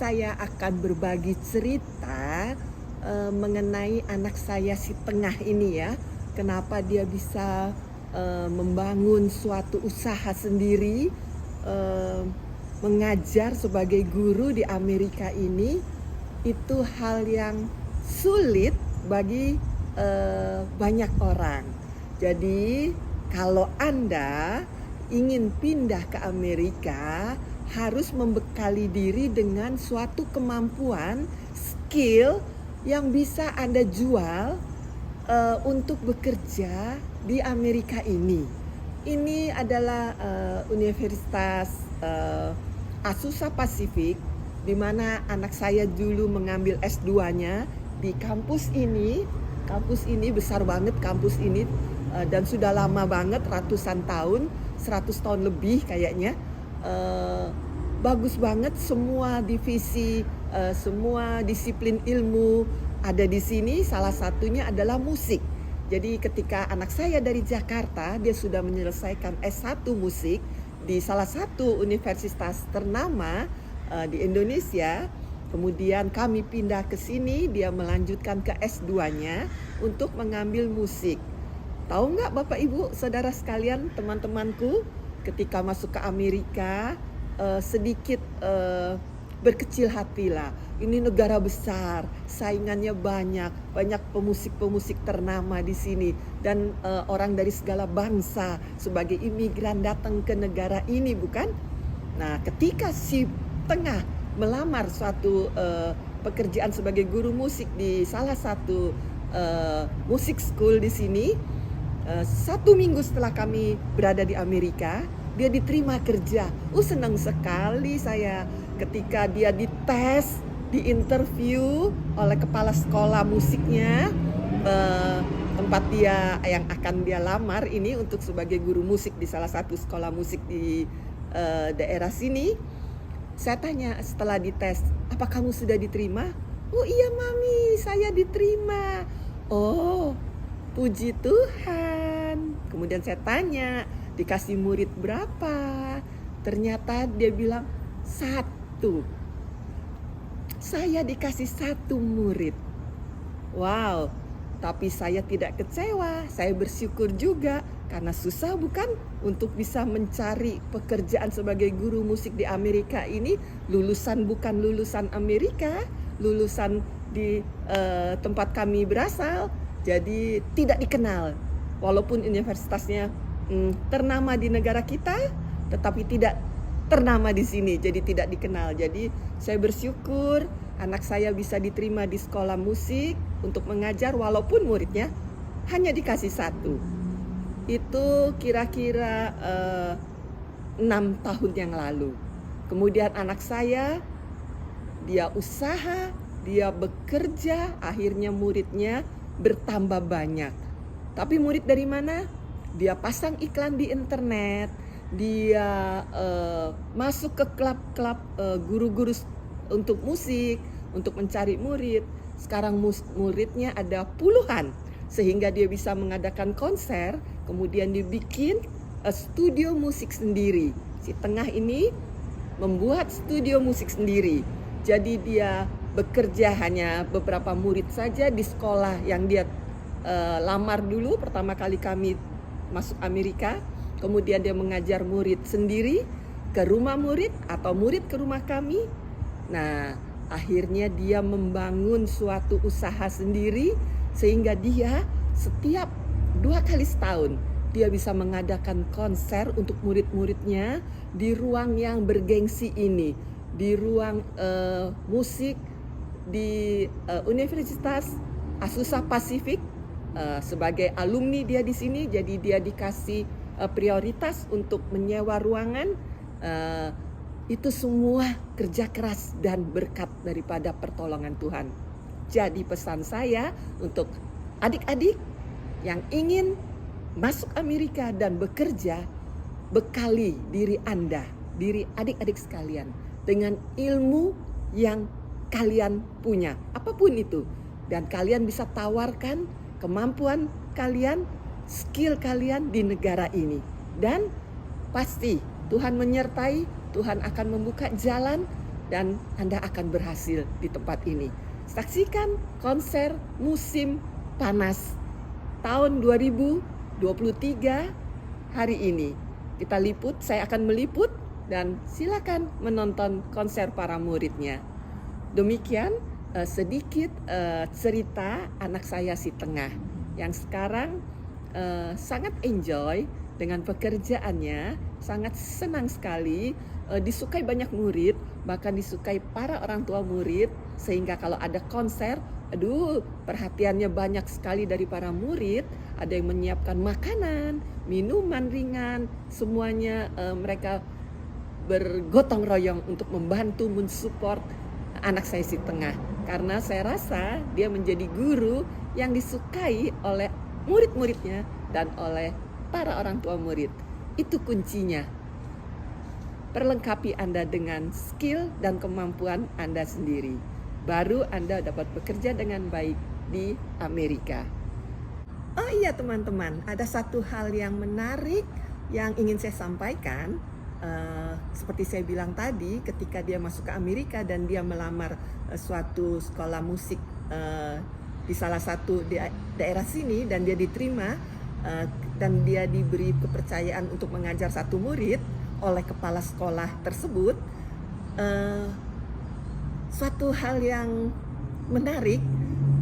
saya akan berbagi cerita mengenai anak saya si tengah ini ya. Kenapa dia bisa membangun suatu usaha sendiri, eh, mengajar sebagai guru di Amerika ini. Itu hal yang sulit bagi banyak orang. Jadi kalau Anda ingin pindah ke Amerika, harus membekali diri dengan suatu kemampuan, skill yang bisa Anda jual untuk bekerja di Amerika ini. Ini adalah Universitas Azusa Pasifik, di mana anak saya dulu mengambil S2-nya di kampus ini. Kampus ini besar banget, kampus ini dan sudah lama banget, ratusan tahun, 100 tahun lebih kayaknya. Bagus banget, semua divisi, semua disiplin ilmu ada di sini. Salah satunya adalah musik. Jadi ketika anak saya dari Jakarta, dia sudah menyelesaikan S1 musik di salah satu universitas ternama di Indonesia. Kemudian kami pindah ke sini, dia melanjutkan ke S2-nya untuk mengambil musik. Tahu nggak Bapak Ibu, saudara sekalian, teman-temanku, ketika masuk ke Amerika sedikit berkecil hatilah. Ini negara besar, saingannya banyak pemusik-pemusik ternama di sini, dan orang dari segala bangsa sebagai imigran datang ke negara ini, bukan? Nah, ketika si tengah melamar suatu pekerjaan sebagai guru musik di salah satu musik school di sini, 1 minggu setelah kami berada di Amerika, dia diterima kerja. Senang sekali saya ketika dia dites, diinterview oleh kepala sekolah musiknya, tempat dia yang akan dia lamar ini untuk sebagai guru musik di salah satu sekolah musik di daerah sini. Saya tanya setelah dites, apa kamu sudah diterima? Oh iya mami, saya diterima. Oh, puji Tuhan. Kemudian saya tanya, dikasih murid berapa? Ternyata dia bilang 1. Saya dikasih 1 murid. Wow, tapi saya tidak kecewa. Saya bersyukur juga, karena susah bukan untuk bisa mencari pekerjaan sebagai guru musik di Amerika ini. Lulusan bukan lulusan Amerika, lulusan di tempat kami berasal. Jadi tidak dikenal. Walaupun universitasnya ternama di negara kita, tetapi tidak ternama di sini, jadi tidak dikenal. Jadi saya bersyukur anak saya bisa diterima di sekolah musik untuk mengajar, walaupun muridnya hanya dikasih 1. Itu kira-kira 6 tahun yang lalu. Kemudian anak saya, dia usaha, dia bekerja, akhirnya muridnya bertambah banyak. Tapi murid dari mana? Dia pasang iklan di internet, dia masuk ke klub-klub guru-guru untuk musik, untuk mencari murid. Sekarang muridnya ada puluhan, sehingga dia bisa mengadakan konser, kemudian dibikin studio musik sendiri. Si tengah ini membuat studio musik sendiri. Jadi dia bekerja hanya beberapa murid saja di sekolah yang dia lamar dulu pertama kali kami masuk Amerika. Kemudian dia mengajar murid sendiri ke rumah murid atau murid ke rumah kami. Nah, akhirnya dia membangun suatu usaha sendiri, sehingga dia setiap 2 kali setahun dia bisa mengadakan konser untuk murid-muridnya di ruang yang bergengsi ini, di ruang musik di Universitas Azusa Pasifik. Sebagai alumni dia di sini, jadi dia dikasih prioritas untuk menyewa ruangan. Itu semua kerja keras dan berkat daripada pertolongan Tuhan. Jadi pesan saya untuk adik-adik yang ingin masuk Amerika dan bekerja, bekali diri Anda, diri adik-adik sekalian dengan ilmu yang kalian punya, apapun itu, dan kalian bisa tawarkan kemampuan kalian, skill kalian di negara ini. Dan pasti Tuhan menyertai, Tuhan akan membuka jalan dan Anda akan berhasil di tempat ini. Saksikan konser musim panas tahun 2023 hari ini. Kita liput, saya akan meliput dan silakan menonton konser para muridnya. Demikian sedikit cerita anak saya si tengah yang sekarang sangat enjoy dengan pekerjaannya, sangat senang sekali, disukai banyak murid, bahkan disukai para orang tua murid, sehingga kalau ada konser, perhatiannya banyak sekali dari para murid. Ada yang menyiapkan makanan, minuman ringan, semuanya mereka bergotong royong untuk membantu mensupport anak saya si tengah. Karena saya rasa dia menjadi guru yang disukai oleh murid-muridnya dan oleh para orang tua murid. Itu kuncinya. Perlengkapi Anda dengan skill dan kemampuan Anda sendiri. Baru Anda dapat bekerja dengan baik di Amerika. Oh iya teman-teman, ada satu hal yang menarik yang ingin saya sampaikan. Seperti saya bilang tadi, ketika dia masuk ke Amerika dan dia melamar suatu sekolah musik di salah satu daerah sini, dan dia diterima dan dia diberi kepercayaan untuk mengajar satu murid oleh kepala sekolah tersebut. Suatu hal yang menarik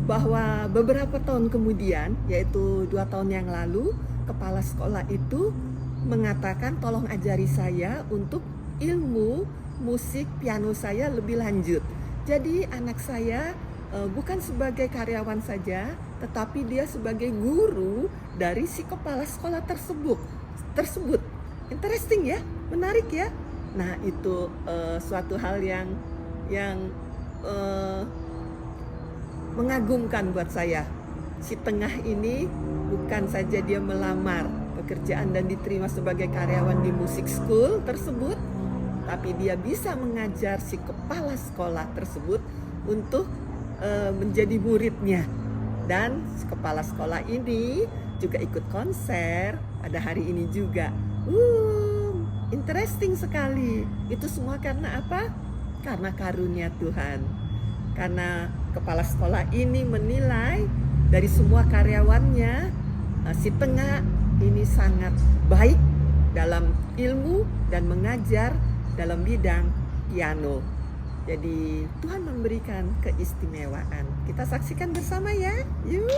bahwa beberapa tahun kemudian, yaitu 2 tahun yang lalu, kepala sekolah itu mengatakan tolong ajari saya untuk ilmu musik piano saya lebih lanjut. Jadi anak saya bukan sebagai karyawan saja, tetapi dia sebagai guru dari si kepala sekolah tersebut. Interesting ya, menarik ya. Nah itu suatu hal yang mengagumkan buat saya. Si tengah ini bukan saja dia melamar pekerjaan dan diterima sebagai karyawan di musik school tersebut, tapi dia bisa mengajar si kepala sekolah tersebut untuk menjadi muridnya. Dan si kepala sekolah ini juga ikut konser pada hari ini juga. Interesting sekali. Itu semua karena apa? Karena karunia Tuhan. Karena kepala sekolah ini menilai dari semua karyawannya, si tengah ini sangat baik dalam ilmu dan mengajar dalam bidang piano. Jadi Tuhan memberikan keistimewaan. Kita saksikan bersama ya, yuk.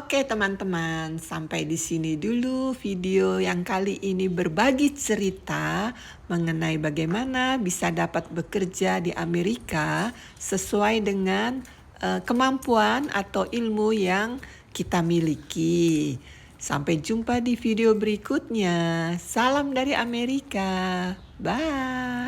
Oke teman-teman, sampai di sini dulu video yang kali ini berbagi cerita mengenai bagaimana bisa dapat bekerja di Amerika sesuai dengan kemampuan atau ilmu yang kita miliki. Sampai jumpa di video berikutnya. Salam dari Amerika. Bye.